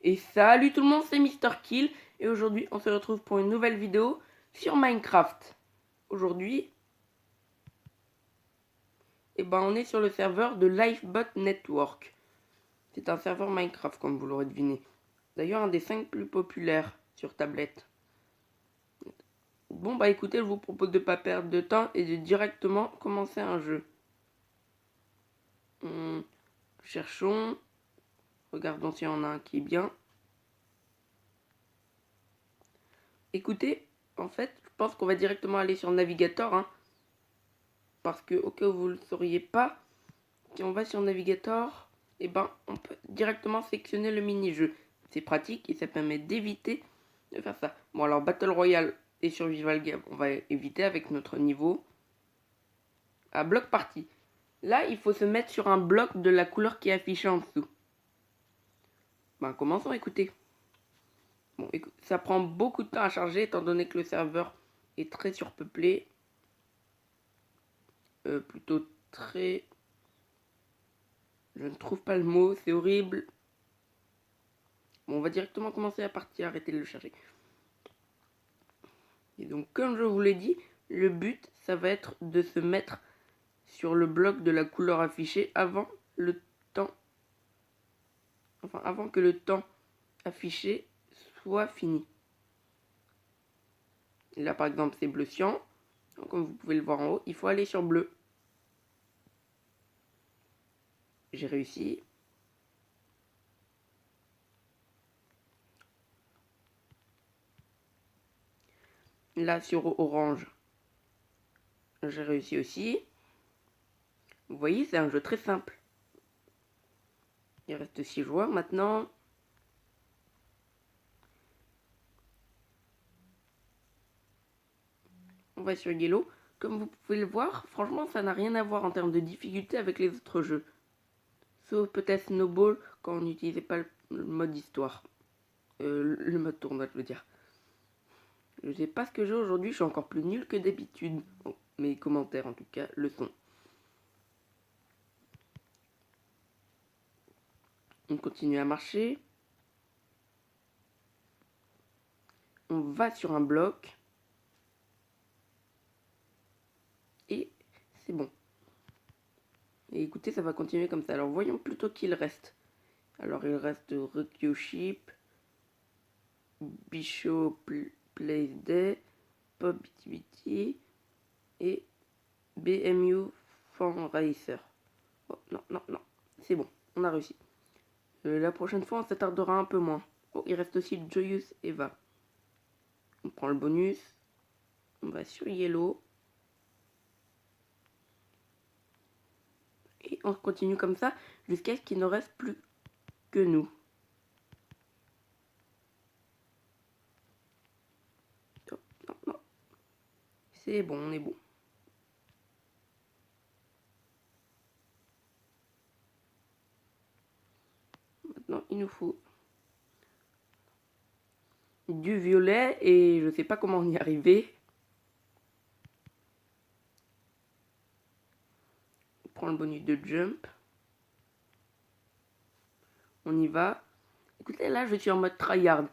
Et salut tout le monde, c'est Mister Kill et aujourd'hui on se retrouve pour une nouvelle vidéo sur Minecraft. Aujourd'hui, on est sur le serveur de Lifebot Network. C'est un serveur Minecraft comme vous l'aurez deviné. D'ailleurs un des 5 plus populaires sur tablette. Bon écoutez, je vous propose de ne pas perdre de temps et de directement commencer un jeu. Cherchons, regardons s'il y en a un qui est bien. Écoutez, en fait, je pense qu'on va directement aller sur Navigator, parce que au cas où vous ne le sauriez pas, si on va sur Navigator, on peut directement sélectionner le mini-jeu. C'est pratique et ça permet d'éviter de faire ça. Bon alors Battle Royale et Survival Game, on va éviter avec notre niveau. À bloc party. Là, il faut se mettre sur un bloc de la couleur qui est affichée en dessous. Commençons, écoutez. Bon, ça prend beaucoup de temps à charger étant donné que le serveur est très surpeuplé. Plutôt très... Je ne trouve pas le mot, c'est horrible. Bon, on va directement commencer la partie, arrêtez de le chercher. Et donc, comme je vous l'ai dit, le but, ça va être de se mettre sur le bloc de la couleur affichée avant le temps. Enfin, avant que le temps affiché soit fini. Et là, par exemple, c'est bleu cyan. Donc, comme vous pouvez le voir en haut, il faut aller sur bleu. J'ai réussi. Là, sur orange, j'ai réussi aussi. Vous voyez, c'est un jeu très simple. Il reste 6 joueurs maintenant. On va sur Yellow. Comme vous pouvez le voir, franchement, ça n'a rien à voir en termes de difficulté avec les autres jeux. Sauf peut-être Snowball quand on n'utilisait pas le mode histoire. Le mode tournoi, je veux dire. Je sais pas ce que j'ai aujourd'hui, je suis encore plus nul que d'habitude. Bon, mes commentaires en tout cas le sont. On continue à marcher. On va sur un bloc. Et c'est bon. Et écoutez, ça va continuer comme ça. Alors voyons plutôt qu'il reste. Alors il reste Rukyoship, Bishop Place Day, Pop BTBT et BMU Fan Racer. Oh, non, c'est bon, on a réussi. La prochaine fois, on s'attardera un peu moins. Oh, il reste aussi Joyous Eva. On prend le bonus. On va sur Yellow. Et on continue comme ça jusqu'à ce qu'il ne reste plus que nous. Oh, non. C'est bon, on est bon. Maintenant, il nous faut du violet et je sais pas comment on y arriver. On prend le bonus de jump. On y va. Écoutez, là, je suis en mode tryhard.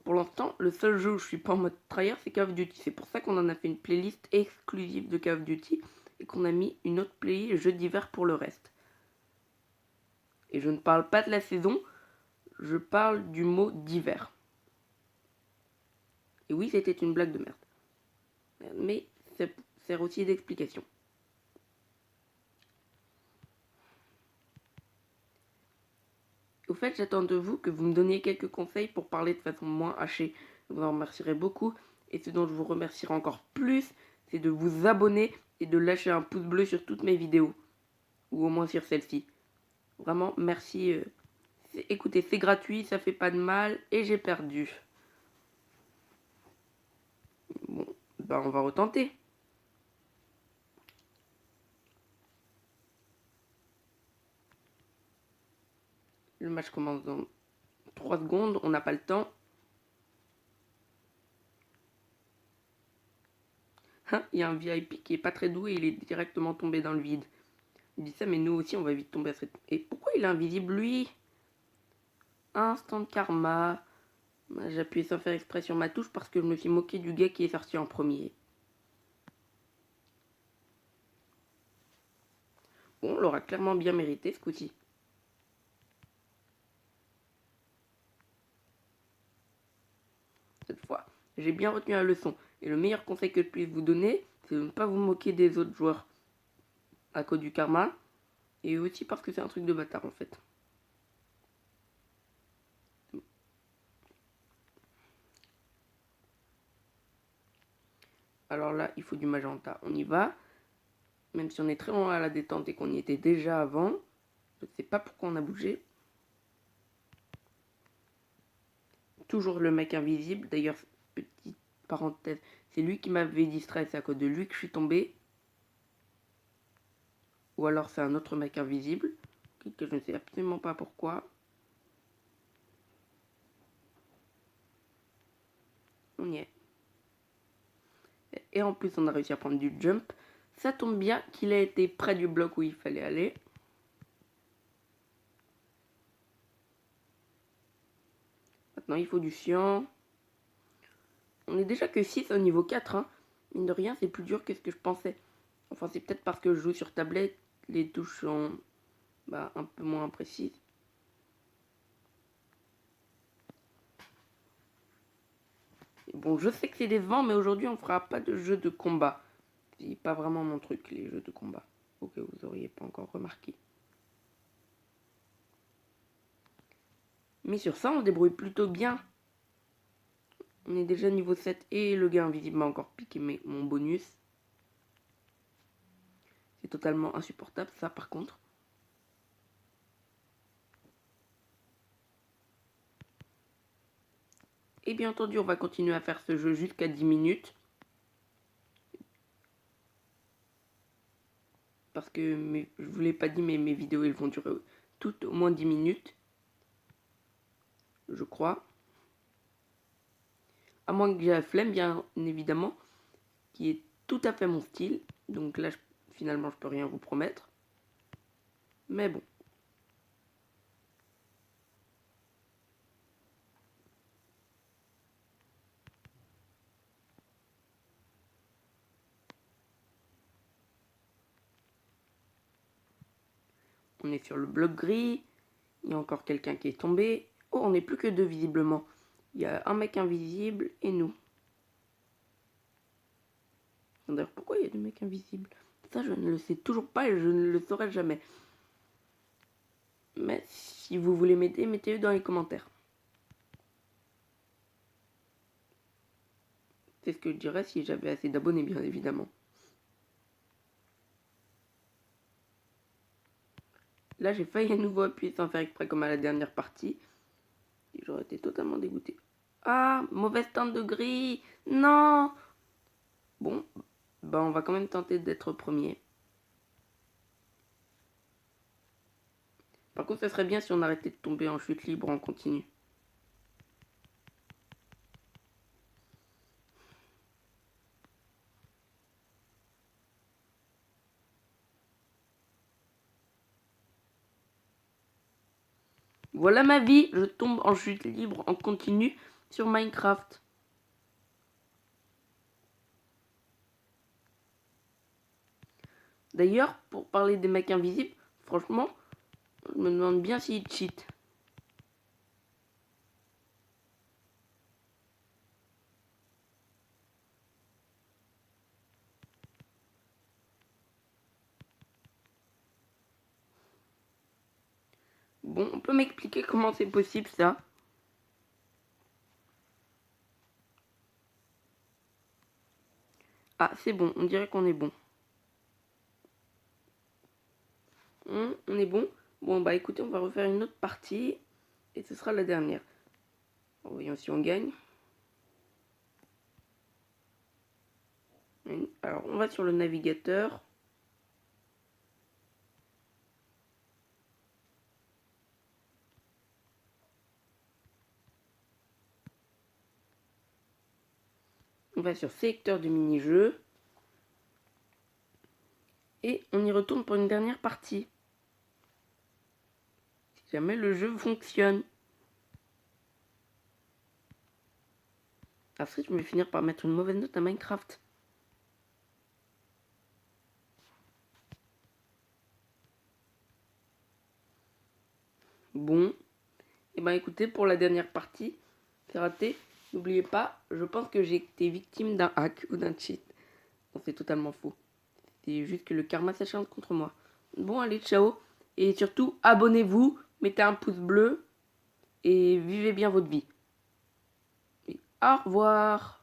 Pour l'instant, le seul jeu où je suis pas en mode tryhard, c'est Call of Duty. C'est pour ça qu'on en a fait une playlist exclusive de Call of Duty et qu'on a mis une autre playlist jeux d'hiver pour le reste. Et je ne parle pas de la saison, je parle du mot d'hiver. Et oui, c'était une blague de merde. Mais ça sert aussi d'explication. Au fait, j'attends de vous que vous me donniez quelques conseils pour parler de façon moins hachée. Je vous en remercierai beaucoup. Et ce dont je vous remercierai encore plus, c'est de vous abonner et de lâcher un pouce bleu sur toutes mes vidéos. Ou au moins sur celle-ci. Vraiment, merci. Écoutez, c'est gratuit, ça fait pas de mal. Et j'ai perdu. Bon, on va retenter. Le match commence dans 3 secondes, on n'a pas le temps. Il y a un VIP qui est pas très doué, il est directement tombé dans le vide. Il dit ça, mais nous aussi on va vite tomber à cette... Et pourquoi il est invisible lui? instant karma. J'ai appuyé sans faire exprès sur ma touche parce que je me suis moqué du gars qui est sorti en premier. Bon, on l'aura clairement bien mérité ce coup-ci. Cette fois, j'ai bien retenu la leçon. Et le meilleur conseil que je puisse vous donner, c'est de ne pas vous moquer des autres joueurs à cause du karma. Et aussi parce que c'est un truc de bâtard en fait. Alors là, il faut du magenta. On y va. Même si on est très loin à la détente et qu'on y était déjà avant. Je ne sais pas pourquoi on a bougé. Toujours le mec invisible. D'ailleurs, petite parenthèse, c'est lui qui m'avait distrait. C'est à cause de lui que je suis tombé. Ou alors c'est un autre mec invisible. Que je ne sais absolument pas pourquoi. On y est. Et en plus, on a réussi à prendre du jump. Ça tombe bien qu'il ait été près du bloc où il fallait aller. Maintenant, il faut du cyan. On est déjà que 6 au niveau 4. Hein. Mine de rien, c'est plus dur que ce que je pensais. Enfin, c'est peut-être parce que je joue sur tablette. Les touches sont un peu moins précises. Et bon, je sais que c'est décevant, mais aujourd'hui, on fera pas de jeu de combat. C'est pas vraiment mon truc, les jeux de combat. Au cas où vous auriez pas encore remarqué. Mais sur ça, on se débrouille plutôt bien. On est déjà niveau 7 et le gars invisible m'a encore piqué mon bonus. C'est totalement insupportable, ça par contre. Et bien entendu, on va continuer à faire ce jeu jusqu'à 10 minutes. Parce que je vous l'ai pas dit, mais mes vidéos elles vont durer toutes au moins 10 minutes. Je crois. À moins que j'ai la flemme, bien évidemment. Qui est tout à fait mon style. Donc là, finalement, je peux rien vous promettre. Mais bon. On est sur le bloc gris. Il y a encore quelqu'un qui est tombé. Oh, on n'est plus que deux visiblement. Il y a un mec invisible et nous. D'ailleurs, pourquoi il y a des mecs invisibles? Ça, je ne le sais toujours pas et je ne le saurai jamais. Mais si vous voulez m'aider, mettez-le dans les commentaires. C'est ce que je dirais si j'avais assez d'abonnés, bien évidemment. Là, j'ai failli à nouveau appuyer sans faire exprès comme à la dernière partie. Et j'aurais été totalement dégoûté. Ah, mauvaise teinte de gris. Non. Bon, on va quand même tenter d'être premier. Par contre, ce serait bien si on arrêtait de tomber en chute libre en continu. Voilà ma vie, je tombe en chute libre en continu sur Minecraft. D'ailleurs, pour parler des mecs invisibles, franchement, je me demande bien s'ils cheat. Bon, on peut m'expliquer comment c'est possible ça? Ah, c'est bon, on dirait qu'on est bon. On est bon. Bon, bah écoutez, on va refaire une autre partie. Et ce sera la dernière. Voyons si on gagne. Alors, on va sur le navigateur. On va sur sélecteur du mini-jeu. Et on y retourne pour une dernière partie. Si jamais le jeu fonctionne. Après, je vais finir par mettre une mauvaise note à Minecraft. Bon. Et ben écoutez, pour la dernière partie, c'est raté. N'oubliez pas, je pense que j'ai été victime d'un hack ou d'un cheat. Bon, c'est totalement faux. C'est juste que le karma s'acharne contre moi. Bon, allez, ciao. Et surtout, abonnez-vous, mettez un pouce bleu et vivez bien votre vie. Et au revoir.